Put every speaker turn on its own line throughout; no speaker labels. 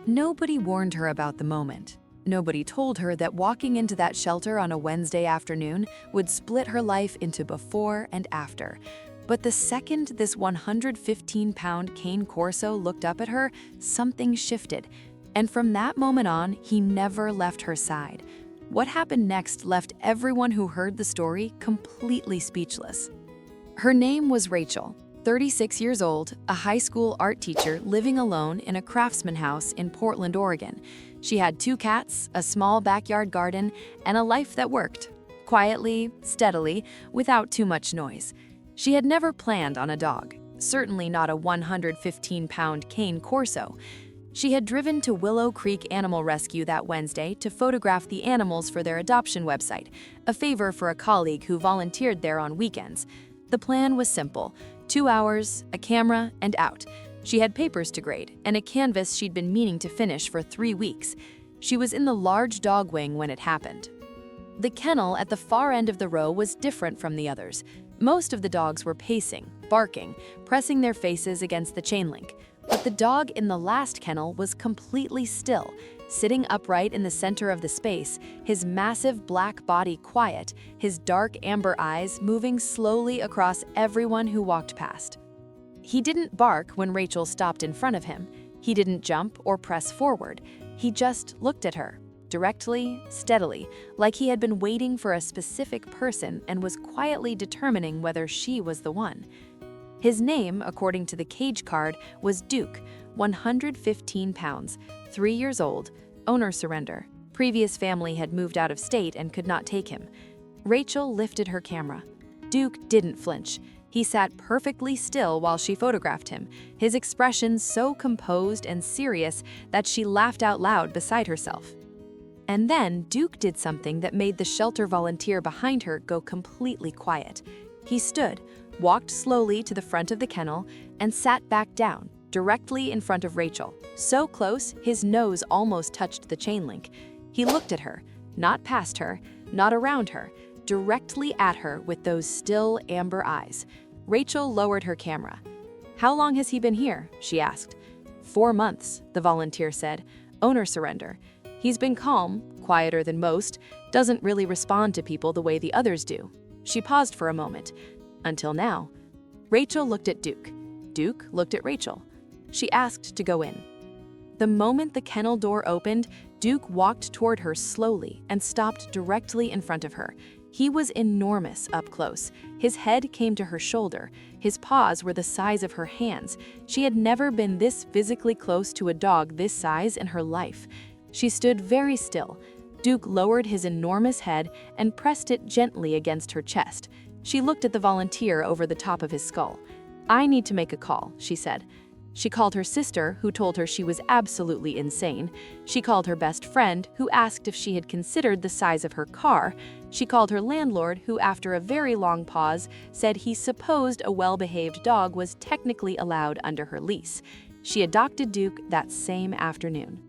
Nobody warned her about the moment. Nobody told her that walking into that shelter on a Wednesday afternoon would split her life into before and after. But the second this 115-pound Cane Corso looked up at her, something shifted. And from that moment on, he never left her side. What happened next left everyone who heard the story completely speechless. Her name was Rachel, 36 years old, a high school art teacher living alone in a craftsman house in Portland, Oregon. She had 2 cats, a small backyard garden, and a life that worked. Quietly, steadily, without too much noise. She had never planned on a dog, certainly not a 115-pound Cane Corso. She had driven to Willow Creek Animal Rescue that Wednesday to photograph the animals for their adoption website, a favor for a colleague who volunteered there on weekends. The plan was simple: 2 hours, a camera, and out. She had papers to grade and a canvas she'd been meaning to finish for 3 weeks. She was in the large dog wing when it happened. The kennel at the far end of the row was different from the others. Most of the dogs were pacing, barking, pressing their faces against the chain link. But the dog in the last kennel was completely still, sitting upright in the center of the space, his massive black body quiet, his dark amber eyes moving slowly across everyone who walked past. He didn't bark when Rachel stopped in front of him. He didn't jump or press forward. He just looked at her, directly, steadily, like he had been waiting for a specific person and was quietly determining whether she was the one. His name, according to the cage card, was Duke, 115 pounds, 3 years old, owner surrender. Previous family had moved out of state and could not take him. Rachel lifted her camera. Duke didn't flinch. He sat perfectly still while she photographed him, his expression so composed and serious that she laughed out loud beside herself. And then Duke did something that made the shelter volunteer behind her go completely quiet. He stood, walked slowly to the front of the kennel, and sat back down, directly in front of Rachel, so close his nose almost touched the chain link. He looked at her, not past her, not around her, directly at her with those still amber eyes. Rachel lowered her camera. "How long has he been here?" she asked. 4 months, the volunteer said. Owner surrender. He's been calm, quieter than most, doesn't really respond to people the way the others do. She paused for a moment. Until now. Rachel looked at Duke. Duke looked at Rachel. She asked to go in. The moment the kennel door opened, Duke walked toward her slowly and stopped directly in front of her. He was enormous up close. His head came to her shoulder. His paws were the size of her hands. She had never been this physically close to a dog this size in her life. She stood very still. Duke lowered his enormous head and pressed it gently against her chest. She looked at the volunteer over the top of his skull. "I need to make a call," she said. She called her sister, who told her she was absolutely insane. She called her best friend, who asked if she had considered the size of her car. She called her landlord, who after a very long pause said he supposed a well-behaved dog was technically allowed under her lease. She adopted Duke that same afternoon.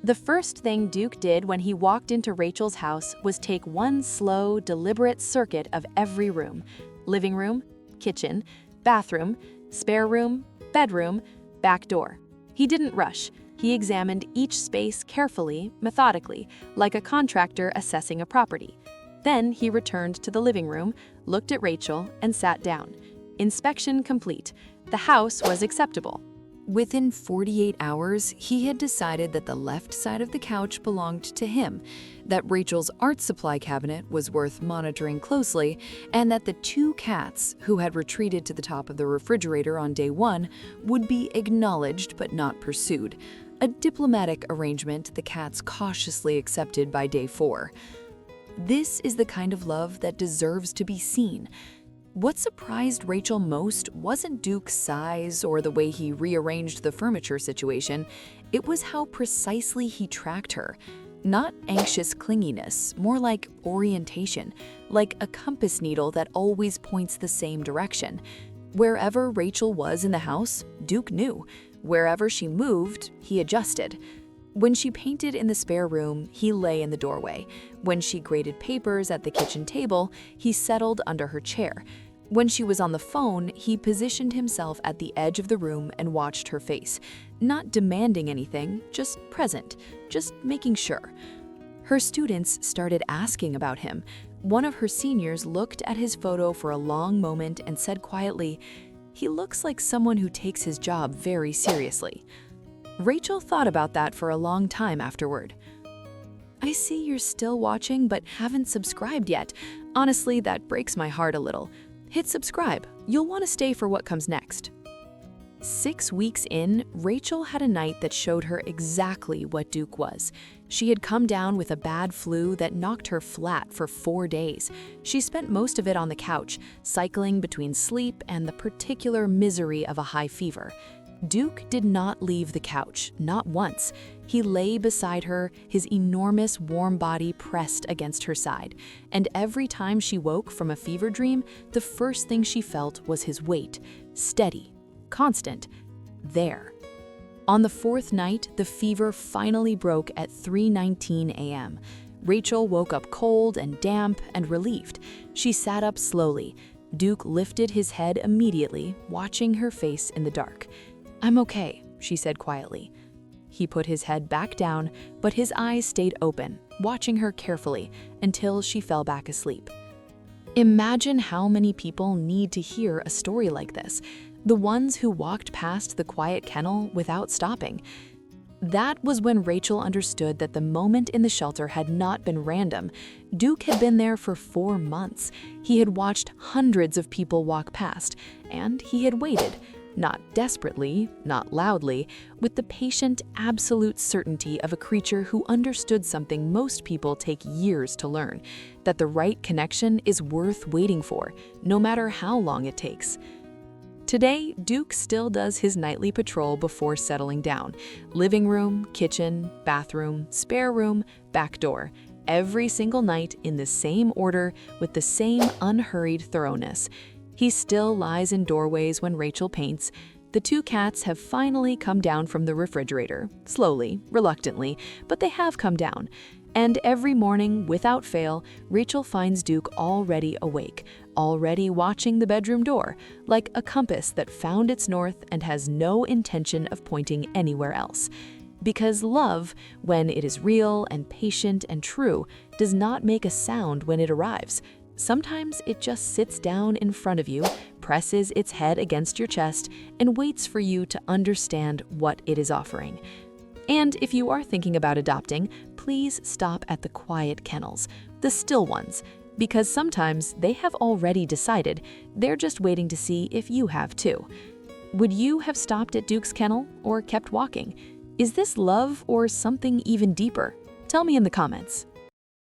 The first thing Duke did when he walked into Rachel's house was take one slow, deliberate circuit of every room: living room, kitchen, bathroom, spare room, bedroom, back door. He didn't rush. He examined each space carefully, methodically, like a contractor assessing a property. Then he returned to the living room, looked at Rachel, and sat down. Inspection complete. The house was acceptable. Within 48 hours, he had decided that the left side of the couch belonged to him, that Rachel's art supply cabinet was worth monitoring closely, and that the 2 cats, who had retreated to the top of the refrigerator on day 1, would be acknowledged but not pursued, a diplomatic arrangement the cats cautiously accepted by day 4. This is the kind of love that deserves to be seen. What surprised Rachel most wasn't Duke's size or the way he rearranged the furniture situation. It was how precisely he tracked her. Not anxious clinginess, more like orientation, like a compass needle that always points the same direction. Wherever Rachel was in the house, Duke knew. Wherever she moved, he adjusted. When she painted in the spare room, he lay in the doorway. When she graded papers at the kitchen table, he settled under her chair. When she was on the phone, he positioned himself at the edge of the room and watched her face, not demanding anything, just present, just making sure. Her students started asking about him. One of her seniors looked at his photo for a long moment and said quietly, "He looks like someone who takes his job very seriously." Rachel thought about that for a long time afterward. "I see you're still watching but haven't subscribed yet. Honestly, that breaks my heart a little. Hit subscribe. You'll want to stay for what comes next." 6 weeks in, Rachel had a night that showed her exactly what Duke was. She had come down with a bad flu that knocked her flat for 4 days. She spent most of it on the couch, cycling between sleep and the particular misery of a high fever. Duke did not leave the couch, not once. He lay beside her, his enormous warm body pressed against her side. And every time she woke from a fever dream, the first thing she felt was his weight, steady, constant, there. On the 4th night, the fever finally broke at 3:19 a.m. Rachel woke up cold and damp and relieved. She sat up slowly. Duke lifted his head immediately, watching her face in the dark. "I'm okay," she said quietly. He put his head back down, but his eyes stayed open, watching her carefully until she fell back asleep. Imagine how many people need to hear a story like this, the ones who walked past the quiet kennel without stopping. That was when Rachel understood that the moment in the shelter had not been random. Duke had been there for 4 months. He had watched hundreds of people walk past, and he had waited. Not desperately, not loudly, with the patient, absolute certainty of a creature who understood something most people take years to learn, that the right connection is worth waiting for, no matter how long it takes. Today, Duke still does his nightly patrol before settling down. Living room, kitchen, bathroom, spare room, back door. Every single night in the same order with the same unhurried thoroughness. He still lies in doorways when Rachel paints. The 2 cats have finally come down from the refrigerator, slowly, reluctantly, but they have come down. And every morning, without fail, Rachel finds Duke already awake, already watching the bedroom door, like a compass that found its north and has no intention of pointing anywhere else. Because love, when it is real and patient and true, does not make a sound when it arrives. Sometimes it just sits down in front of you, presses its head against your chest, and waits for you to understand what it is offering. And if you are thinking about adopting, please stop at the quiet kennels, the still ones, because sometimes they have already decided. They're just waiting to see if you have too. Would you have stopped at Duke's kennel or kept walking? Is this love or something even deeper? Tell me in the comments.